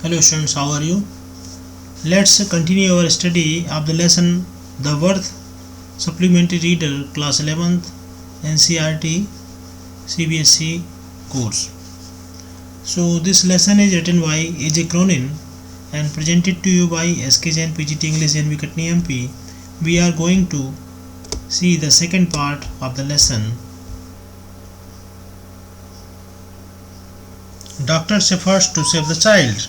Hello students, how are you? Let's continue our study of the lesson The Worth Supplementary Reader Class 11th NCERT CBSE course. So this lesson is written by AJ Cronin and presented to you by SK Jain PGT English NV Katni MP. We are going to see the second part of the lesson. Doctor suffers to save the child.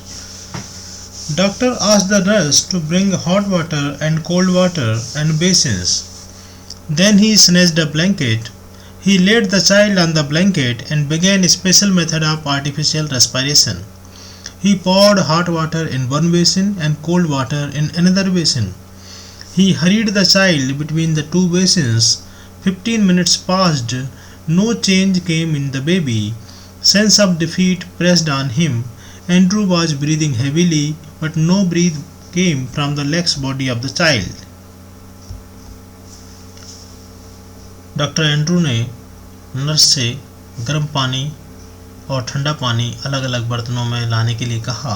Doctor asked the nurse to bring hot water and cold water and basins. Then he snatched a blanket. He laid the child on the blanket and began a special method of artificial respiration. He poured hot water in one basin and cold water in another basin. He hurried the child between the two basins. 15 minutes passed. No change came in the baby. Sense of defeat pressed on him. Andrew was breathing heavily, but no breath came from the lax body of the child. Doctor Andrew ने nurse से गर्म पानी और ठंडा पानी अलग अलग बर्तनों में लाने के लिए कहा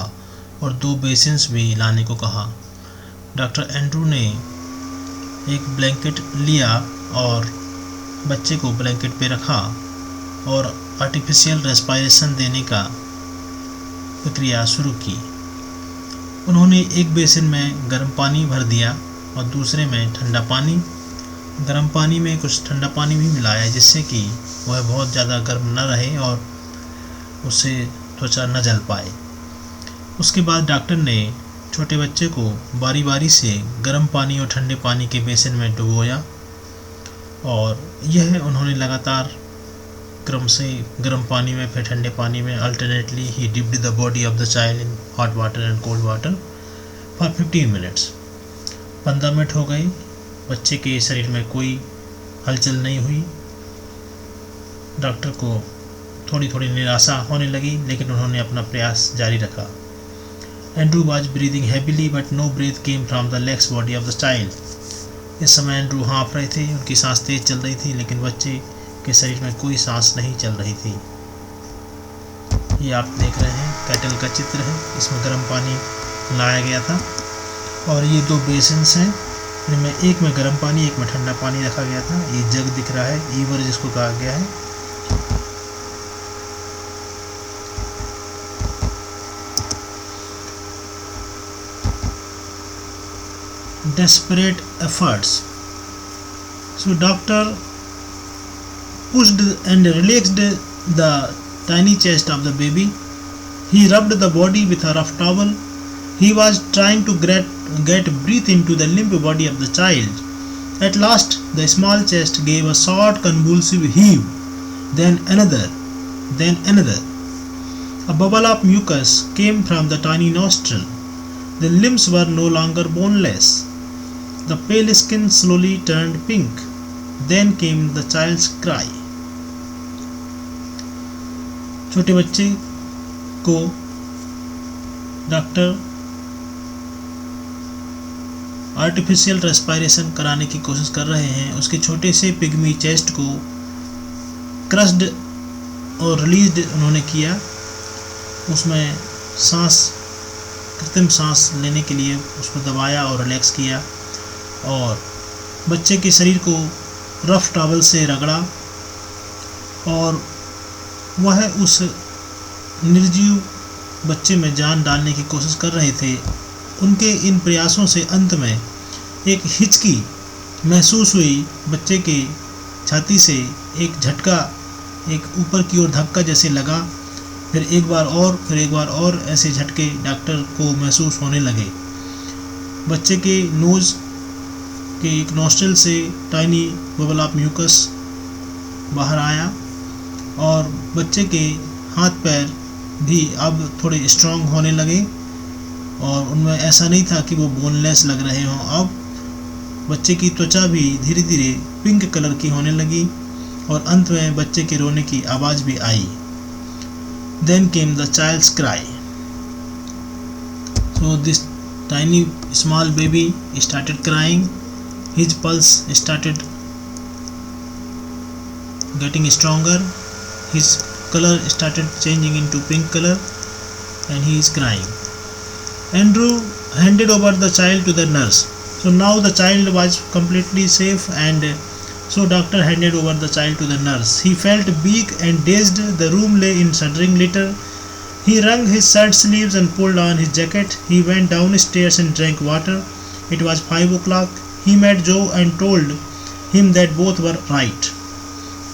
और 2 बेसिन्स भी लाने को कहा। डॉक्टर एंड्रू ने एक ब्लैंकेट लिया और बच्चे को ब्लैंकेट पे रखा और आर्टिफिशियल रेस्पिरेशन देने का प्रक्रिया शुरू की। उन्होंने एक बेसिन में गर्म पानी भर दिया और दूसरे में ठंडा पानी। गर्म पानी में कुछ ठंडा पानी भी मिलाया जिससे कि वह बहुत ज़्यादा गर्म न रहे और उससे त्वचा न जल पाए। उसके बाद डॉक्टर ने छोटे बच्चे को बारी बारी से गर्म पानी और ठंडे पानी के बेसिन में डुबोया और यह उन्होंने लगातार क्रम से गर्म पानी में फिर ठंडे पानी में alternately he dipped the body of the child in hot water and cold water for 15 minutes. 15 minute हो गए, बच्चे के शरीर में कोई हलचल नहीं हुई। डॉक्टर को थोड़ी थोड़ी निराशा होने लगी, लेकिन उन्होंने अपना प्रयास जारी रखा। Andrew was breathing heavily but no breath came from the legs body of the child. इस समय एंड्रू हाँफ रहे थे, उनकी सांस तेज चल रही थी, लेकिन बच्चे के शरीर में कोई सांस नहीं चल रही थी। ये आप देख रहे हैं कैटल का चित्र है, इसमें गर्म पानी लाया गया था और ये 2 बेसिन्स हैं, इनमें एक में गर्म पानी एक में ठंडा पानी रखा गया था। ये जग दिख रहा है, ईवर जिसको कहा गया है। Desperate efforts. So doctor pushed and relaxed the tiny chest of the baby. He rubbed the body with a rough towel. He was trying to get breath into the limp body of the child. At last, the small chest gave a short convulsive heave, then another, then another. A bubble of mucus came from the tiny nostril. The limbs were no longer boneless. The pale skin slowly turned pink. Then came the child's cry. छोटे बच्चे को doctor artificial respiration कराने की कोशिश कर रहे हैं। उसके छोटे से पिग्मी चेस्ट को क्रस्ड और रिलीज्ड उन्होंने किया। उसमें सांस कृत्रिम सांस लेने के लिए उसको दबाया और रिलैक्स किया और बच्चे के शरीर को रफ टॉवल से रगड़ा और वह उस निर्जीव बच्चे में जान डालने की कोशिश कर रहे थे। उनके इन प्रयासों से अंत में एक हिचकी महसूस हुई। बच्चे के छाती से एक झटका, एक ऊपर की ओर धक्का जैसे लगा। फिर एक बार और ऐसे झटके डॉक्टर को महसूस होने लगे। बच्चे के नोज़ के एक नोस्ट्रिल से टाइनी बबल ऑफ म्यूकस बाहर आया और बच्चे के हाथ पैर भी अब थोड़े स्ट्रांग होने लगे और उनमें ऐसा नहीं था कि वो बोनलेस लग रहे हों। अब बच्चे की त्वचा भी धीरे धीरे पिंक कलर की होने लगी और अंत में बच्चे के रोने की आवाज़ भी आई। Then came the child's cry. So this tiny small baby started crying. His pulse started getting stronger. His color started changing into pink color and he is crying. Andrew handed over the child to the nurse. So now the child was completely safe, and so doctor handed over the child to the nurse. He felt weak and dazed. The room lay in shuddering litter. He wrung his shirt sleeves and pulled on his jacket. He went downstairs and drank water. It was 5 o'clock. He met Joe and told him that both were right.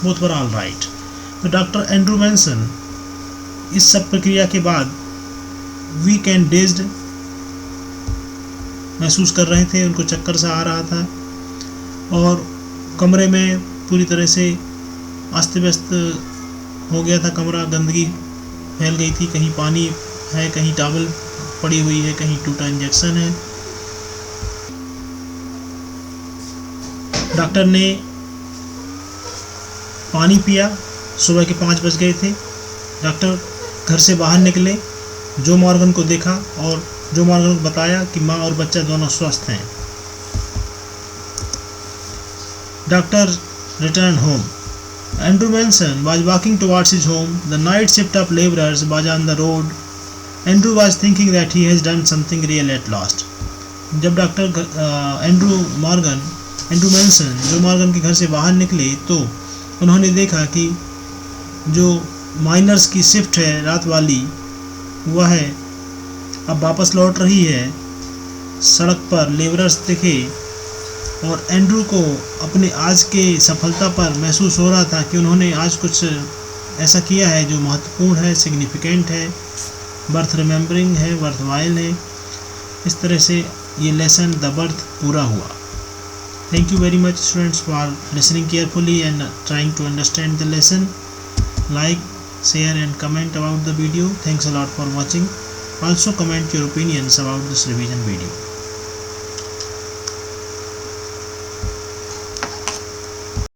Both were all right. तो doctor Andrew Manson इस सब प्रक्रिया के बाद week and dazed महसूस कर रहे थे। उनको चक्कर सा आ रहा था और कमरे में पूरी तरह से अस्त व्यस्त हो गया था। कमरा गंदगी फैल गई थी, कहीं पानी है, कहीं टॉवल पड़ी हुई है, कहीं टूटा इंजेक्शन है। डॉक्टर ने पानी पिया। सुबह के 5 बज गए थे। डॉक्टर घर से बाहर निकले, जो मॉर्गन को देखा और जो मॉर्गन को बताया कि माँ और बच्चा दोनों स्वस्थ हैं। Doctor return home. Andrew Manson was walking towards his home. The night shift of laborers was on the road. Andrew was thinking that he has done something real at last. जब डॉक्टर एंड्रू मैनसन जो Morgan के घर से बाहर निकले तो उन्होंने देखा कि जो माइनर्स की शिफ्ट है रात वाली वह अब वापस लौट रही है। सड़क पर लेबरर्स दिखे और एंड्रू को अपने आज के सफलता पर महसूस हो रहा था कि उन्होंने आज कुछ ऐसा किया है जो महत्वपूर्ण है, सिग्निफिकेंट है, बर्थ रिमेंबरिंग है, वर्थवाइल है। इस तरह से ये लेसन द बर्थ पूरा हुआ। Thank you very much students for listening carefully and trying to understand the lesson. Like, share and comment about the video. Thanks a lot for watching. Also comment your opinions about this revision video.